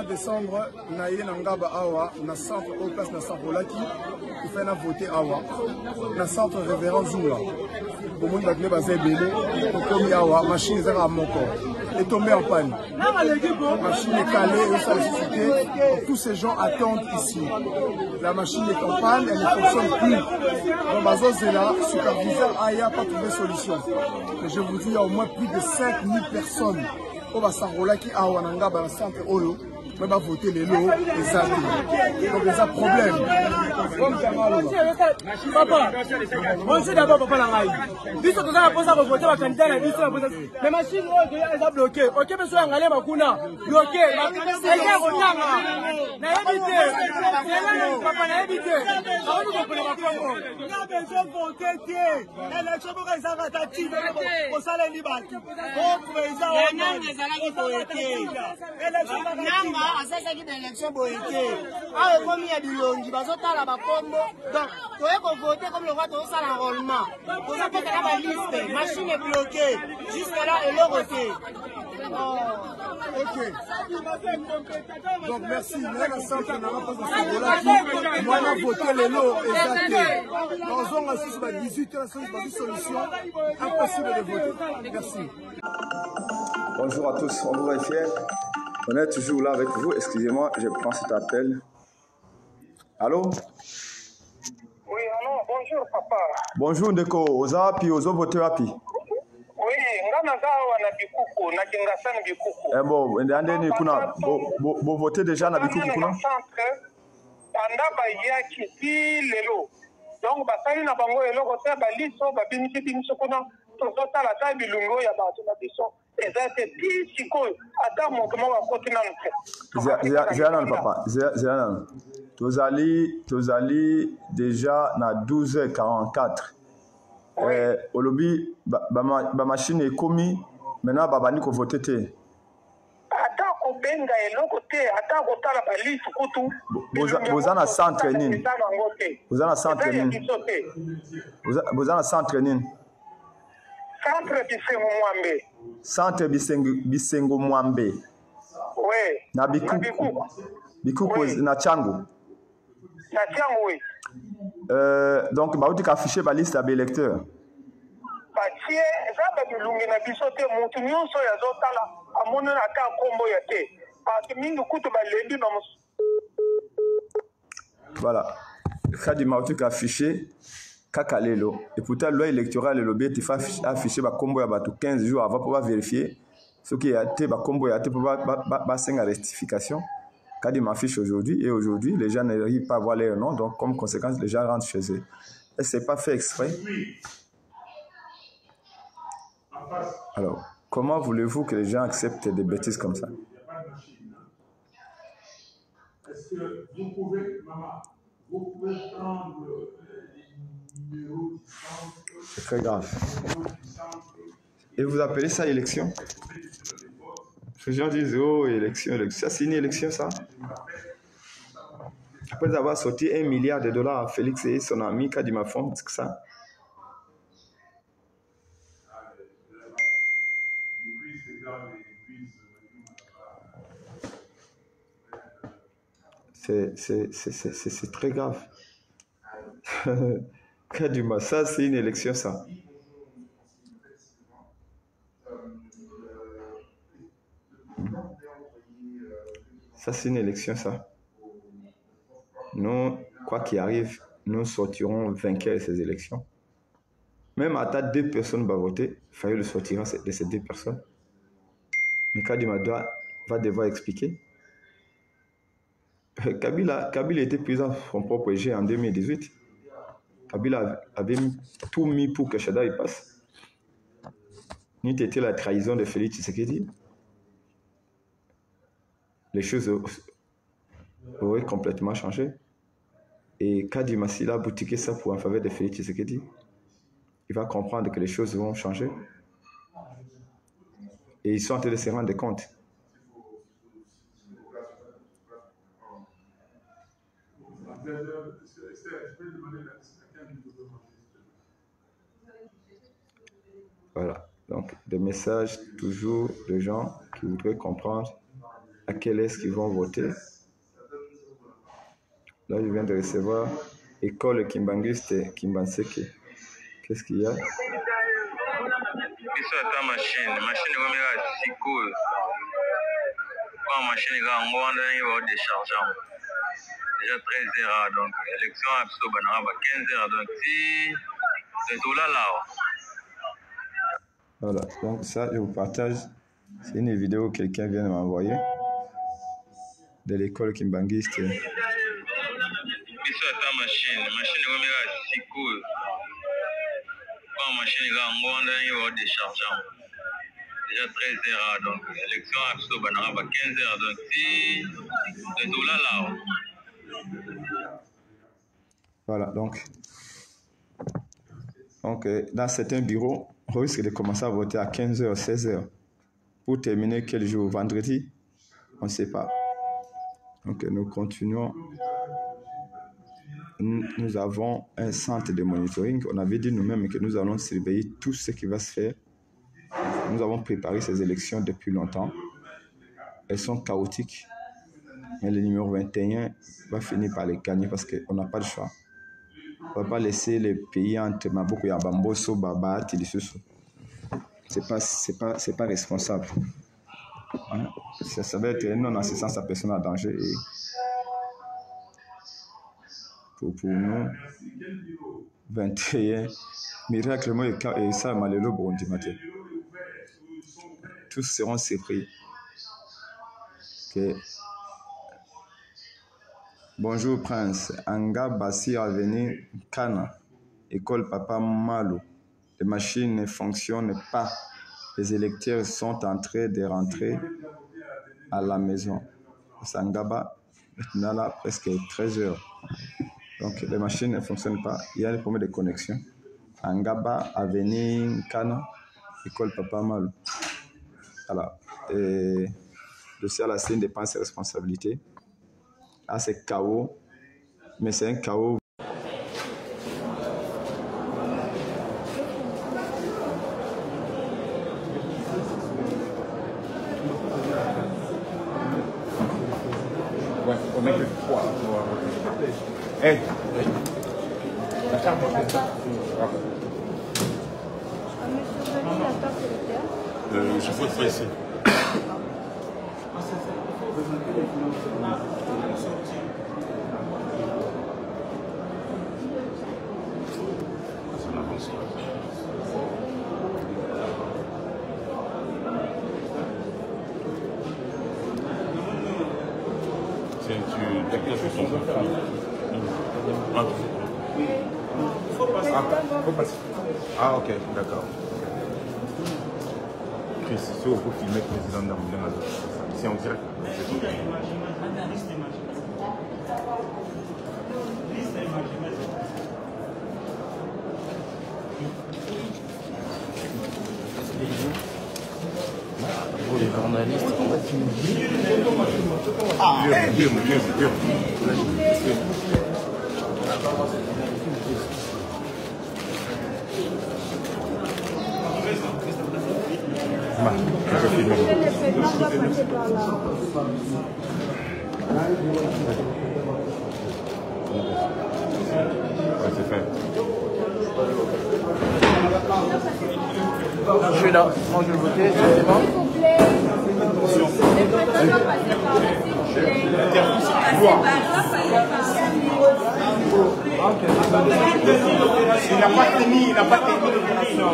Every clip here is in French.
21 décembre, naye nangaba awa, na centre au place na Sarolaki, il fait na voter awa, na centre révérend Zula. Pour moi, il va faire belé, pour comme awa, machine est à mon corps, est tombée en panne. Machine est calée, et sollicitée, tous ces gens attendent ici. La machine est en panne, elle ne fonctionne plus. Donc, Bazos est là, superviseur Aya, pas trouvé solution. Et je vous dis, il y a au moins plus de 5000 personnes. On va s'enrôler qui a Wananga dans le centre Olo, mais va voter les lots et ça. Donc, il y a un problème. Papa, on sait d'abord papa Langaï. Vu que tu as posé à voter, la candidat a dit les machines sont bloquées. Ok, mais soit Angalé Makuna, bloqué. Elle est Ronanga. N'a évité. Papa n'a évité. Avant de comprendre ma femme. Il y a besoin de voter. L'élection pour les avatati. Au salaire libre. Au président. Nanga asasaki na élection boyeke. Ah, comme il y a du longi, bazota la bakombo. Donc, tu es voter comme le roi de ça l'enrôlement. Vous avez fait la liste, machine est bloquée. Jusque là, et le voté. Ok. Donc merci. Nous centre moi on a voté les lots exactés. Dans on a 18 heures, c'est une solution impossible de voter. Merci. Bonjour à tous, on vous est fiers. On est toujours là avec vous. Excusez-moi, je prends cet appel. Allô? Oui, allô, bonjour papa. Bonjour Ndeko, oza pi ozo voté wapi? Oui, ngana zawa na bikuku, na kingasana bikuku. Eh bon, ndandeni kuna bo voté déjà na bikuku kuna? Anda ba yaki ti lelo. Donc basali na bango eloko te ba liso ba binisi kuna tozota la ta bilungo ya bato na biso. Ezate ti sikoyo ata moto mo akoti na nte. Zéanan papa, Zéanan. Tozali déjà na 12h44. Olobi ba machine est commis maintenant babani ko voter te. Ata ko benga eloko te, ata ko tala ba liso kutu. Bozana centre nini? Bozana centre nini? Bozana centre nini? Centre Bisengo Mwambe. Centre Bisengo Mwambe. Oui. Na bikuku. Bikuku oui. Na Changu. Na Changu oui. Donc ba uti ka afficher ba liste ya électeurs. Ba tie za ba bilungi na biso te mutu nyonso ya zotala amona na ka kombo ya te. Ba mingi kutu ba lebi ba Voilà. Khadi ma uti ka afficher Kakalelo. Et pourtant, la loi électorale et le BT fait afficher le combo 15 jours avant pour vérifier ce qui a été le combo pour passer la rectification. Quand il m'affiche aujourd'hui, et aujourd'hui, les gens n'arrivent pas à voir leur nom, donc comme conséquence, les gens rentrent chez eux. Et ce n'est pas fait exprès. Alors, comment voulez-vous que les gens acceptent des bêtises comme ça? Est-ce que vous pouvez, maman, vous pouvez prendre c'est très grave. Et vous appelez ça élection? Les gens disent, oh, élection, élection. Ça, c'est une élection, ça? Après avoir sorti $1 milliard à Félix et son ami Kadima Fond, c'est ça? C'est très grave. Kadima, ça c'est une élection, ça. Ça c'est une élection, ça. Nous, quoi qu'il arrive, nous sortirons vainqueurs de ces élections. Même à ta 2 personnes vont voter, il fallait le sortir de ces 2 personnes. Mais Kadima va devoir expliquer. Kabila était président de son propre EG en 2018. Kabila avait tout mis pour que Chada y passe. N'eût été la trahison de Félix Tshisekedi, les choses auraient complètement changé. Et Kadima Sila a boutiqué ça pour en faveur de Félix Tshisekedi. Il va comprendre que les choses vont changer. Et ils sont en train de se rendre compte. Voilà. Donc, des messages toujours de gens qui voudraient comprendre à quelle est-ce qu'ils vont voter. Là, je viens de recevoir école Kimbanguiste Kimbanseke. Qu'est-ce qu'il y a? Biso ata machine comme ya sikoyo kwa machine ga ngo wana yi ba décharger déjà 13h donc élection a biso bana ba 15h donc si c'est tout là. Voilà, donc ça je vous partage, c'est une vidéo que quelqu'un vient de m'envoyer de l'école Kimbanguiste. Biso ata machine comme ya sikoyo machine ga ngo wana yi ba décharger déjà 13h donc élection a biso bana ba 15h donc si c'est tout là. Voilà, donc dans certains bureaux, on risque de commencer à voter à 15h, 16h. Pour terminer quel jour? Vendredi? On ne sait pas. Donc nous continuons. Nous avons un centre de monitoring. On avait dit nous-mêmes que nous allons surveiller tout ce qui va se faire. Nous avons préparé ces élections depuis longtemps. Elles sont chaotiques. Mais le numéro 21 va finir par les gagner parce qu'on n'a pas le choix. On ne va pas laisser les pays entre Maboko et Abamboso, Baba, Tilisusu. C'est pas responsable. Hein? Ça va être une non-assistance à personne en danger. Et pour nous, 21, miraculeusement, et ça, malheureux, bon, matin. Tous seront surpris que bonjour Prince, Anga Bassi Avenue Kana, école Papa Malo. Les machines ne fonctionnent pas. Les électeurs sont en train de rentrer à la maison. Sangaba, maintenant là, presque 13h. Donc les machines ne fonctionnent pas. Il y a des problèmes de connexion. Angaba Avenue Kana, école Papa Malo. Voilà. Et dossier à la scène dépend de ses responsabilités. Là, c'est chaos, mais c'est un chaos. Ouais, on met que 3. Hey, la carte. Je voterai ici. C'est tu déclenches ton faut passer. Ah ok, d'accord. Chris, si on peut filmer le président d'Amoulian, c'est en direct. Pour les journalistes, Je vais filmer. Ouais, c'est fait. je suis là. Moi, je vais voter. C'est bon. S'il vous plaît. Les prétendants doivent passer par là, s'il vous plaît. Il n'a pas fini l'opération.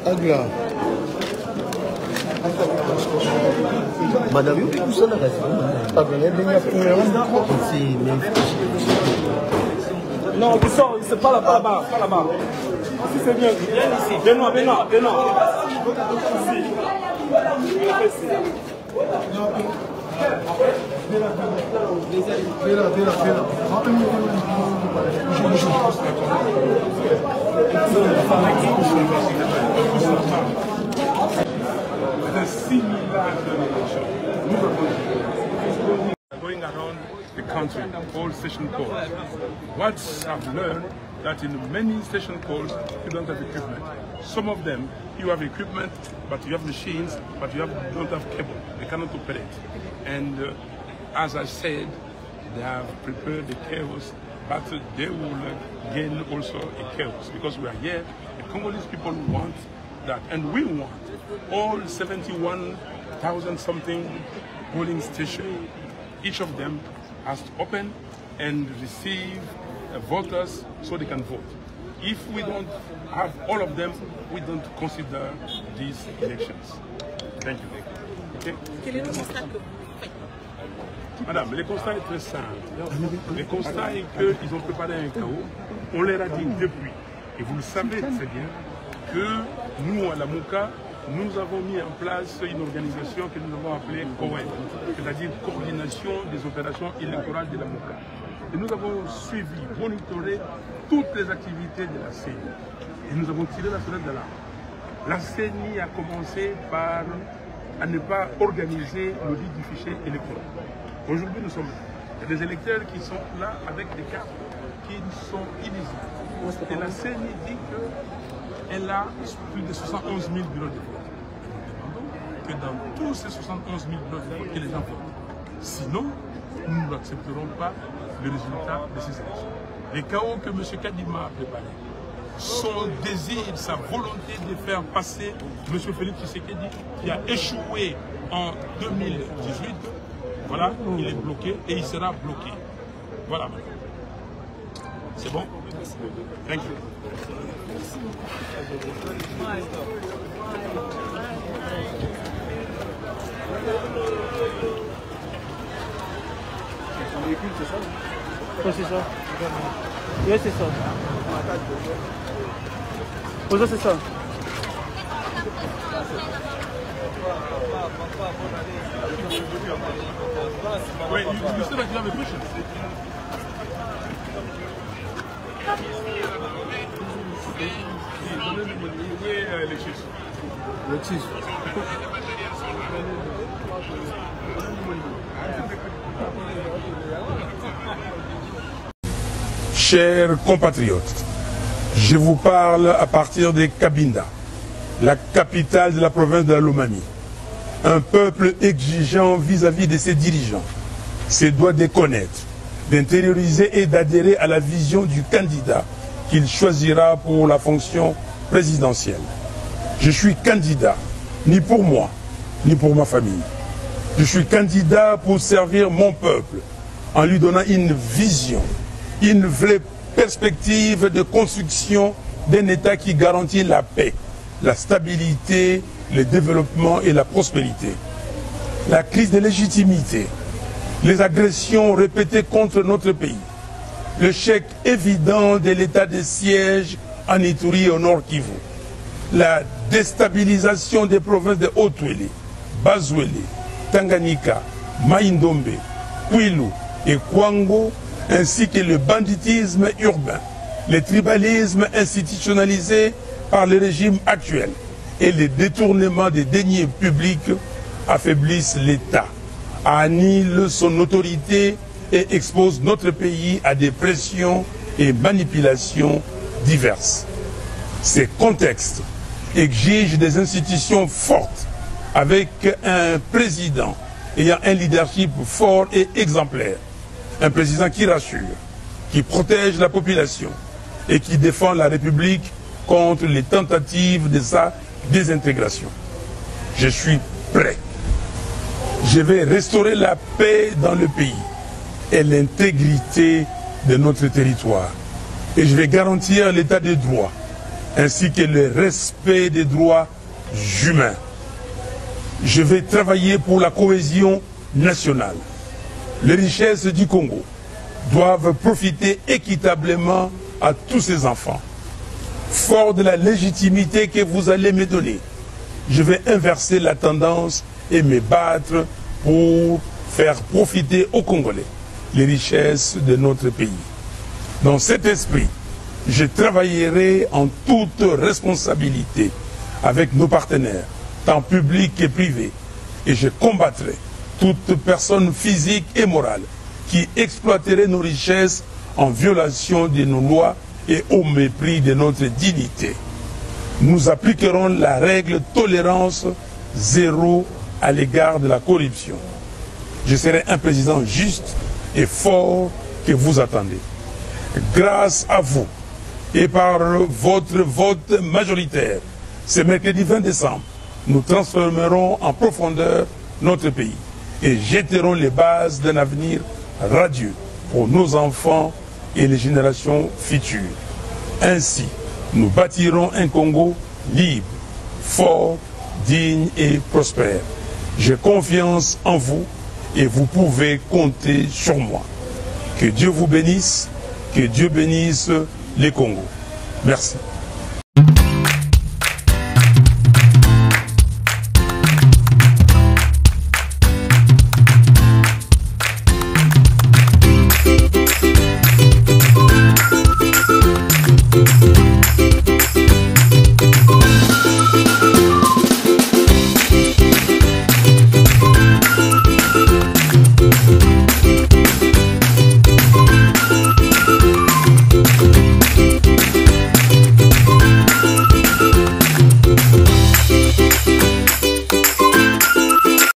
Agla. Madame, vous savez la raison. Non, c'est pas là-bas, pas là-bas. Ici, c'est bien. Benoît. a simulation election. Going around the country, all session calls. What I've learned that in many session calls, you don't have equipment. Some of them, you have equipment, but you have machines, but you don't have cable. They cannot operate. And as I said, they have prepared the chaos, but they will gain also a chaos because we are here. The Congolese people want that, and we want all 71,000 something polling stations. Each of them has to open and receive voters so they can vote. If we don't have all of them, we don't consider these elections. Thank you. Okay? Quel est le constat que vous faites? Madame, le constat est très simple. Le constat est qu'ils ont préparé un chaos. On leur a dit depuis, et vous le savez très bien, que nous, à la MOCA, nous avons mis en place une organisation que nous avons appelée COEN, c'est-à-dire Coordination des opérations électorales de la MOCA. Et nous avons suivi, monitoré toutes les activités de la CENI. Et nous avons tiré la sonnette d'alarme. La CENI a commencé par à ne pas organiser l'audit du fichier électoral. Aujourd'hui, nous sommes là. Il y a des électeurs qui sont là avec des cartes qui sont illisibles. Et la CENI dit qu'elle a plus de 71 000 bureaux de vote. Nous demandons que dans tous ces 71 000 bureaux de vote, que les gens votent. Sinon, nous n'accepterons pas le résultat de ces élections. Les chaos que M. Kadima a préparés, son désir, sa volonté de faire passer M. Félix Tshisekedi, qui a échoué en 2018, voilà, il est bloqué et il sera bloqué. Voilà. C'est bon? Thank you. Ouais, c'est ça. Ouais, c'est ça. Ouais, ça, c'est ça. Wait, you said that you have a question. Chers compatriotes, je vous parle à partir de Cabinda, la capitale de la province de la Lomami. Un peuple exigeant vis-à-vis de ses dirigeants se doit de connaître, d'intérioriser et d'adhérer à la vision du candidat qu'il choisira pour la fonction présidentielle. Je suis candidat, ni pour moi, ni pour ma famille. Je suis candidat pour servir mon peuple, en lui donnant une vision, une vraie perspective de construction d'un État qui garantit la paix, la stabilité, le développement et la prospérité. La crise de légitimité, les agressions répétées contre notre pays, l'échec évident de l'état de siège en Ituri et au Nord Kivu, la déstabilisation des provinces de Haut-Ouélé, Bas-Ouélé, Tanganyika, Maïndombe, Kwilu et Kwango, ainsi que le banditisme urbain, le tribalisme institutionnalisé par le régime actuel et le détournement des deniers publics affaiblissent l'État, annihilent son autorité et exposent notre pays à des pressions et manipulations diverses. Ces contextes exigent des institutions fortes avec un président ayant un leadership fort et exemplaire. Un président qui rassure, qui protège la population et qui défend la République contre les tentatives de sa désintégration. Je suis prêt. Je vais restaurer la paix dans le pays et l'intégrité de notre territoire. Et je vais garantir l'état de droit ainsi que le respect des droits humains. Je vais travailler pour la cohésion nationale. Les richesses du Congo doivent profiter équitablement à tous ces enfants. Fort de la légitimité que vous allez me donner, je vais inverser la tendance et me battre pour faire profiter aux Congolais les richesses de notre pays. Dans cet esprit, je travaillerai en toute responsabilité avec nos partenaires tant publics et privés. Et je combattrai toute personne physique et morale qui exploiterait nos richesses en violation de nos lois et au mépris de notre dignité. Nous appliquerons la règle tolérance zéro à l'égard de la corruption. Je serai un président juste et fort que vous attendez. Grâce à vous et par votre vote majoritaire, ce mercredi 20 décembre, nous transformerons en profondeur notre pays et jetterons les bases d'un avenir radieux pour nos enfants et les générations futures. Ainsi, nous bâtirons un Congo libre, fort, digne et prospère. J'ai confiance en vous et vous pouvez compter sur moi. Que Dieu vous bénisse, que Dieu bénisse les Congos. Merci.